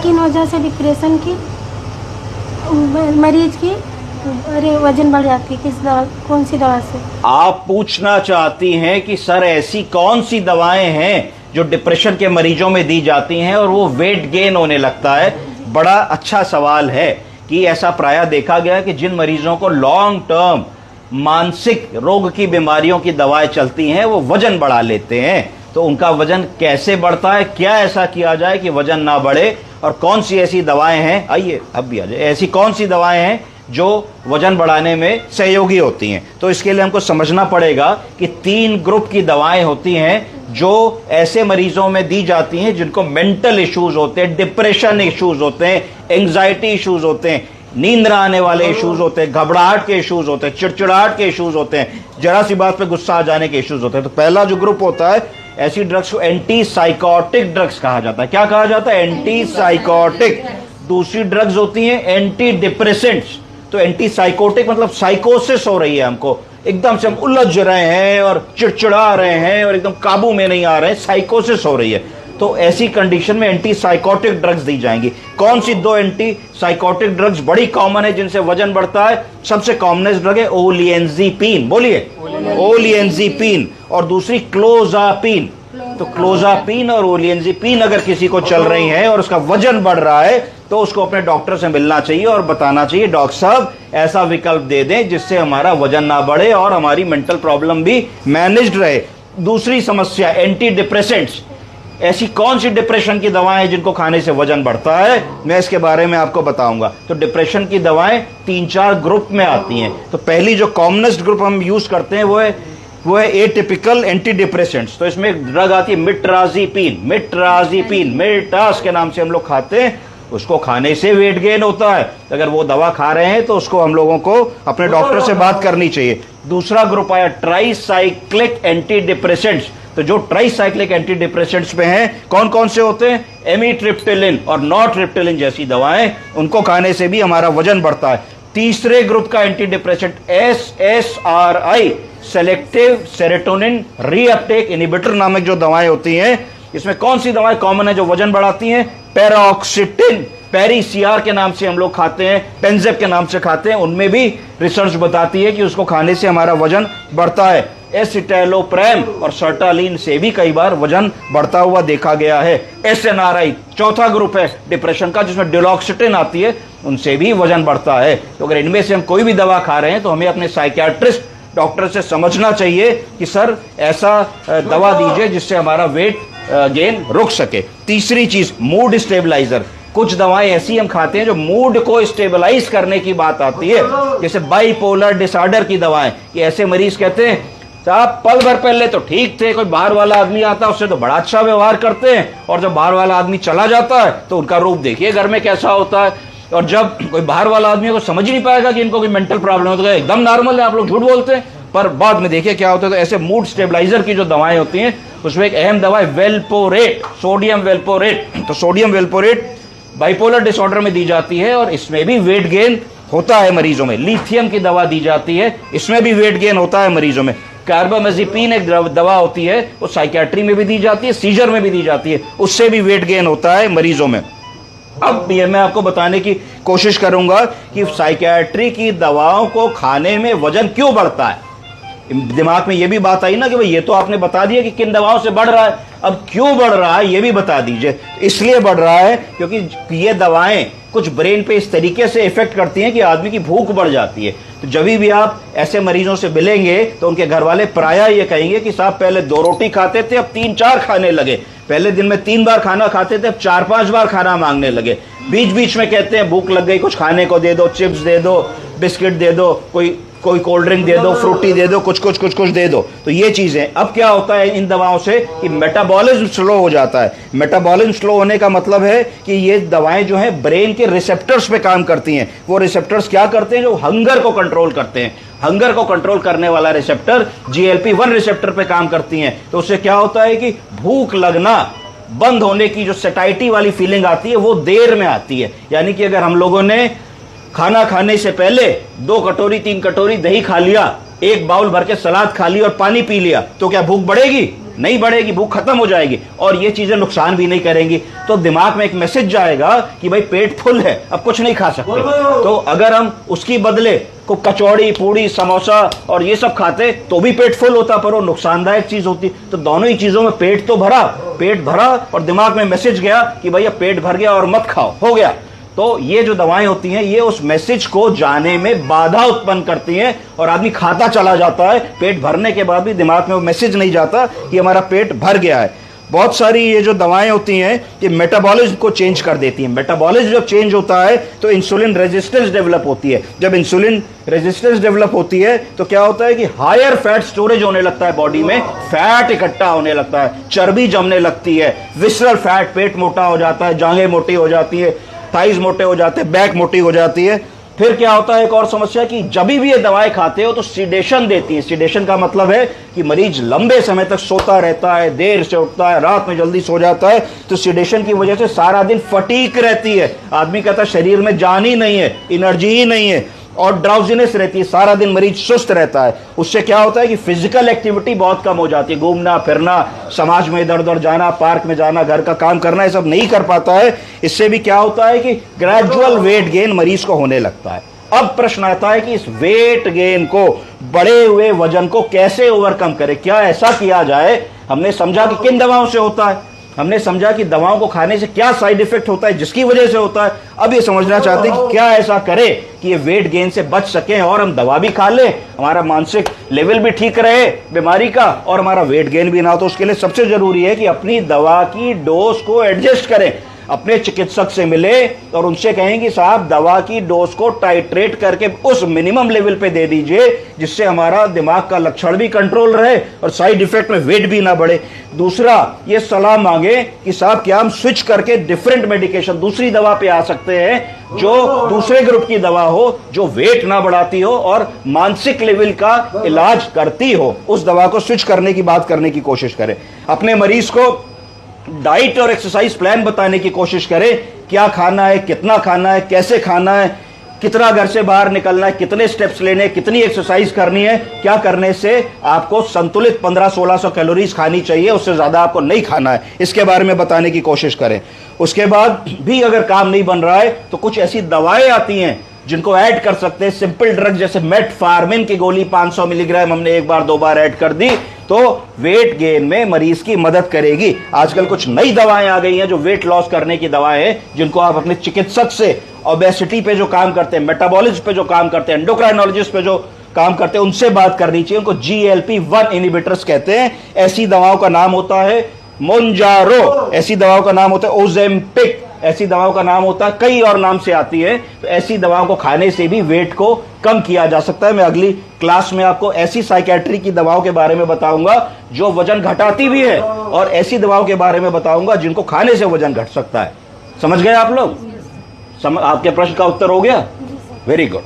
किन वजह से डिप्रेशन की मरीज की अरे वजन बढ़ जाती है, किस दवा, कौन सी दवा से? आप पूछना चाहती हैं कि सर ऐसी कौन सी दवाएं हैं जो डिप्रेशन के मरीजों में दी जाती हैं और वो वेट गेन होने लगता है। बड़ा अच्छा सवाल है कि ऐसा प्रायः देखा गया है कि जिन मरीजों को लॉन्ग टर्म मानसिक रोग की बीमारियों की दवाएं चलती हैं वो वजन बढ़ा लेते हैं। तो उनका वजन कैसे बढ़ता है, क्या ऐसा किया जाए कि वजन ना बढ़े, और कौन सी ऐसी दवाएं हैं, आइए अब भी आ जाए, ऐसी कौन सी दवाएं हैं जो वजन बढ़ाने में सहयोगी होती हैं। तो इसके लिए हमको समझना पड़ेगा कि 3 ग्रुप की दवाएं होती हैं जो ऐसे मरीजों में दी जाती हैं जिनको मेंटल इश्यूज होते हैं, डिप्रेशन इश्यूज होते हैं, एंग्जाइटी इश्यूज होते हैं, नींद न आने वाले इश्यूज होते हैं, घबराहट के इश्यूज होते हैं, चिड़चिड़ाहट के इश्यूज होते हैं, जरा सी बात पे गुस्सा आ जाने के इश्यूज होते हैं। तो पहला जो ग्रुप होता है ऐसी ड्रग्स को एंटी साइकोटिक ड्रग्स कहा जाता है। क्या कहा जाता है? Anti psychotic. दूसरी ड्रग्स होती हैं एंटी डिप्रेसेंट्स। तो एंटी साइकोटिक मतलब साइकोसिस हो रही है, हमको एकदम से हम उलझ रहे हैं और चिड़चिड़ा रहे हैं और एकदम काबू में नहीं आ रहे हैं, साइकोसिस हो रही है। तो ऐसी कंडीशन में एंटी साइकोटिक ड्रग्स दी जाएंगी। कौन सी 2 एंटी साइकोटिक ड्रग्स बड़ी कॉमन है जिनसे वजन बढ़ता है? सबसे कॉमनेस्ट ड्रग है ओलिएंजीपिन, बोलिए ओलिएंजीपिन, और दूसरी क्लोजापिन। तो क्लोजापिन और ओलिएंजीपिन अगर किसी को चल रही है और उसका वजन बढ़ रहा है तो उसको अपने डॉक्टर से मिलना चाहिए और बताना चाहिए डॉक्टर साहब ऐसा विकल्प दे दें जिससे हमारा वजन ना बढ़े और हमारी मेंटल प्रॉब्लम भी मैनेज्ड रहे। दूसरी समस्या एंटी डिप्रेसेंट्स। ऐसी कौन सी डिप्रेशन की दवाएं हैं जिनको खाने से वजन बढ़ता है, मैं इसके बारे में आपको बताऊंगा। तो डिप्रेशन की दवाएं 3-4 ग्रुप में आती हैं। तो पहली जो कॉमनेस्ट ग्रुप हम यूज करते हैं वो है एटिपिकल एंटी डिप्रेसेंट्स। तो इसमें एक ड्रग आती है मिट्राजीपिन, मिटास के नाम से हम लोग खाते हैं। उसको खाने से वेट गेन होता है। अगर वो दवा खा रहे हैं तो उसको हम लोगों को अपने डॉक्टर से बात करनी चाहिए। दूसरा ग्रुप आया ट्राइसाइक्लिक एंटी डिप्रेसेंट्स। तो जो ट्राइसाइक्लिक एंटी डिप्रेसेंट्स पे हैं कौन कौन से होते हैं? एमिट्रिप्टिलिन और नॉरट्रिप्टिलिन जैसी दवाएं, उनको खाने से भी हमारा वजन बढ़ता है। तीसरे ग्रुप का anti depressant SSRI, selective serotonin reuptake inhibitor नामक जो दवाएं होती हैं। इसमें कौन सी दवाएं कॉमन है जो वजन बढ़ाती हैं? पैरोक्सिटिन, पेरीसीआर के नाम से हम लोग खाते हैं, पेंजेप के नाम से खाते हैं। उनमें भी रिसर्च बताती है कि उसको खाने से हमारा वजन बढ़ता है। एसिटाइलोप्रेम और सर्टालिन से भी कई बार वजन बढ़ता हुआ देखा गया है। SNRI चौथा ग्रुप है डिप्रेशन का जिसमें डिलॉक्सिटिन आती है, उनसे भी वजन बढ़ता है। तो अगर इनमें से हम कोई भी दवा खा रहे हैं तो हमें अपने साइकियाट्रिस्ट डॉक्टर से समझना चाहिए कि सर ऐसा दवा दीजिए जिससे हमारा वेट गेन रुक सके। तीसरी चीज मूड स्टेबलाइजर। कुछ दवाएं ऐसी हम खाते हैं जो मूड को स्टेबलाइज करने की बात आती है, जैसे बाइपोलर डिसऑर्डर की दवाएं। कि ऐसे मरीज कहते हैं साहब पल भर पहले तो ठीक थे, कोई बाहर वाला आदमी आता है उससे तो बड़ा अच्छा व्यवहार करते हैं, और जब बाहर वाला आदमी चला जाता है तो उनका रूप देखिए घर में कैसा होता है। और जब कोई बाहर वाला आदमी को समझ नहीं पाएगा कि इनको कोई मेंटल प्रॉब्लम है तो एकदम नॉर्मल है, आप लोग झूठ बोलते हैं, पर बाद में देखिए क्या होता है। तो ऐसे मूड स्टेबलाइजर की जो दवाएं होती हैं उसमें एक अहम दवा है वेल्पोरेट, सोडियम वेल्पोरेट। तो सोडियम वेल्पोरेट बाइपोलर डिसऑर्डर में दी जाती है और इसमें भी वेट गेन होता है मरीजों में। लिथियम की दवा दी जाती है, इसमें भी वेट गेन होता है मरीजों में। कार्बामेज़ेपिन एक दवा होती है, वो साइकियाट्री में भी दी जाती है, सीजर में भी दी जाती है, उससे भी वेट गेन होता है मरीजों में। अब ये मैं आपको बताने की कोशिश करूंगा कि साइकियाट्री की दवाओं को खाने में वजन क्यों बढ़ता है। दिमाग में ये भी बात आई ना कि भाई ये तो आपने बता दिया कि किन दवाओं से बढ़ रहा है, अब क्यों बढ़ रहा है ये भी बता दीजिए। इसलिए बढ़ रहा है क्योंकि ये दवाएं कुछ ब्रेन पे इस तरीके से इफेक्ट करती हैं कि आदमी की भूख बढ़ जाती है। तो जब भी आप ऐसे मरीजों से मिलेंगे तो उनके घर वाले प्रायः ये कहेंगे कि साहब पहले 2 रोटी खाते थे अब 3-4 खाने लगे, पहले दिन में 3 बार खाना खाते थे अब 4-5 बार खाना मांगने लगे। बीच बीच में कहते हैं भूख लग गई, कुछ खाने को दे दो, चिप्स दे दो, बिस्किट दे दो, कोई कोल्ड ड्रिंक दे दो, फ्रूटी दे दो, कुछ दे दो। तो ये चीजें अब क्या होता है इन दवाओं से कि मेटाबॉलिज्म स्लो हो जाता है। मेटाबॉलिज्म स्लो होने का मतलब है कि ये दवाएं जो हैं ब्रेन के रिसेप्टर्स पे काम करती हैं। वो रिसेप्टर्स क्या करते हैं? जो हंगर को कंट्रोल करते हैं। हंगर को कंट्रोल करने वाला रिसेप्टर GLP-1 रिसेप्टर पे काम करती हैं। तो उससे क्या होता है कि भूख लगना बंद होने की जो सैटिस्फाइटी वाली फीलिंग आती है वो देर में आती है। यानी कि अगर हम लोगों ने खाना खाने से पहले 2 कटोरी 3 कटोरी दही खा लिया, 1 बाउल भर के सलाद खा लिया और पानी पी लिया तो क्या भूख बढ़ेगी? नहीं बढ़ेगी, भूख खत्म हो जाएगी और ये चीजें नुकसान भी नहीं करेंगी। तो दिमाग में एक मैसेज जाएगा कि भाई पेट फुल है, अब कुछ नहीं खा सकते। तो अगर हम उसकी बदले को कचौड़ी, पूड़ी, समोसा और ये सब खाते तो भी पेट फुल होता, पर वो नुकसानदायक चीज होती। तो दोनों ही चीजों में पेट तो भरा, पेट भरा और दिमाग में मैसेज गया कि भैया पेट भर गया और मत खाओ, हो गया। तो ये जो दवाएं होती हैं ये उस मैसेज को जाने में बाधा उत्पन्न करती हैं और आदमी खाता चला जाता है। पेट भरने के बाद भी दिमाग में वो मैसेज नहीं जाता कि हमारा पेट भर गया है। बहुत सारी ये जो दवाएं होती हैं ये मेटाबॉलिज्म को चेंज कर देती हैं। मेटाबॉलिज्म जब चेंज होता है तो इंसुलिन रेजिस्टेंस डेवलप होती है। जब इंसुलिन रेजिस्टेंस डेवलप होती है तो क्या होता है कि हायर फैट स्टोरेज होने लगता है, बॉडी में फैट इकट्ठा होने लगता है, चर्बी जमने लगती है, विसरल फैट, पेट मोटा हो जाता है, जांघें मोटी हो जाती है, थाइज मोटे हो जाते हैं, बैक मोटी हो जाती है। फिर क्या होता है, एक और समस्या कि जब भी ये दवाएं खाते हो तो सिडेशन देती है। सिडेशन का मतलब है कि मरीज लंबे समय तक सोता रहता है, देर से उठता है, रात में जल्दी सो जाता है। तो सिडेशन की वजह से सारा दिन फटीक रहती है, आदमी कहता है शरीर में जान ही नहीं है, एनर्जी ही नहीं है और ड्राउजीनेस रहती है, सारा दिन मरीज सुस्त रहता है। उससे क्या होता है कि फिजिकल एक्टिविटी बहुत कम हो जाती है, घूमना फिरना, समाज में इधर उधर जाना, पार्क में जाना, घर का काम करना, ये सब नहीं कर पाता है। इससे भी क्या होता है कि ग्रेजुअल वेट गेन मरीज को होने लगता है। अब प्रश्न आता है कि इस वेट गेन को, बढ़े हुए वजन को कैसे ओवरकम करें, क्या ऐसा किया जाए। हमने समझा कि किन दवाओं से होता है, हमने समझा कि दवाओं को खाने से क्या साइड इफेक्ट होता है जिसकी वजह से होता है। अब ये समझना चाहते हैं कि क्या ऐसा करें कि ये वेट गेन से बच सकें और हम दवा भी खा लें, हमारा मानसिक लेवल भी ठीक रहे बीमारी का और हमारा वेट गेन भी ना हो। तो उसके लिए सबसे जरूरी है कि अपनी दवा की डोज को एडजस्ट करें, अपने चिकित्सक से मिले और उनसे कहें कि साहब दवा की डोज को टाइट्रेट करके उस मिनिमम लेवल पे दे दीजिए जिससे हमारा दिमाग का लक्षण भी कंट्रोल रहे और साइड इफेक्ट में वेट भी ना बढ़े। दूसरा, ये सलाह मांगे कि साहब क्या हम स्विच करके डिफरेंट मेडिकेशन, दूसरी दवा पे आ सकते हैं जो दूसरे ग्रुप की दवा हो, जो वेट ना बढ़ाती हो और मानसिक लेवल का इलाज करती हो, उस दवा को स्विच करने की बात करने की कोशिश करें। अपने मरीज को डाइट और एक्सरसाइज प्लान बताने की कोशिश करें, क्या खाना है, कितना खाना है, कैसे खाना है, कितना घर से बाहर निकलना है, कितने स्टेप्स लेने, कितनी एक्सरसाइज करनी है, क्या करने से आपको संतुलित 1500-1600 कैलोरीज खानी चाहिए, उससे ज्यादा आपको नहीं खाना है, इसके बारे में बताने की कोशिश करें। उसके बाद भी अगर काम नहीं बन रहा है तो कुछ ऐसी दवाएं आती हैं जिनको ऐड कर सकते हैं, सिंपल ड्रग जैसे मेटफॉर्मिन की गोली 500 मिलीग्राम हमने एक बार दो बार ऐड कर दी तो वेट गेन में मरीज की मदद करेगी। आजकल कुछ नई दवाएं आ गई हैं जो वेट लॉस करने की दवाएं हैं, जिनको आप अपने चिकित्सक से, ओबेसिटी पे जो काम करते हैं, मेटाबॉलिज्म पे जो काम करते हैं, एंडोक्राइनोलॉजिस्ट पे जो काम करते हैं, उनसे बात करनी चाहिए। उनको GLP-1 इनहिबिटर्स कहते हैं। ऐसी दवाओं का नाम होता है मोन्जारो, ऐसी दवाओं का नाम होता है ओजेम्पिक, ऐसी दवाओं का नाम होता है, कई और नाम से आती है। तो ऐसी दवाओं को खाने से भी वेट को कम किया जा सकता है। मैं अगली क्लास में आपको ऐसी साइकेट्री की दवाओं के बारे में बताऊंगा जो वजन घटाती भी है और ऐसी दवाओं के बारे में बताऊंगा जिनको खाने से वजन घट सकता है। समझ गए आप लोग? आपके प्रश्न का उत्तर हो गया? Very good.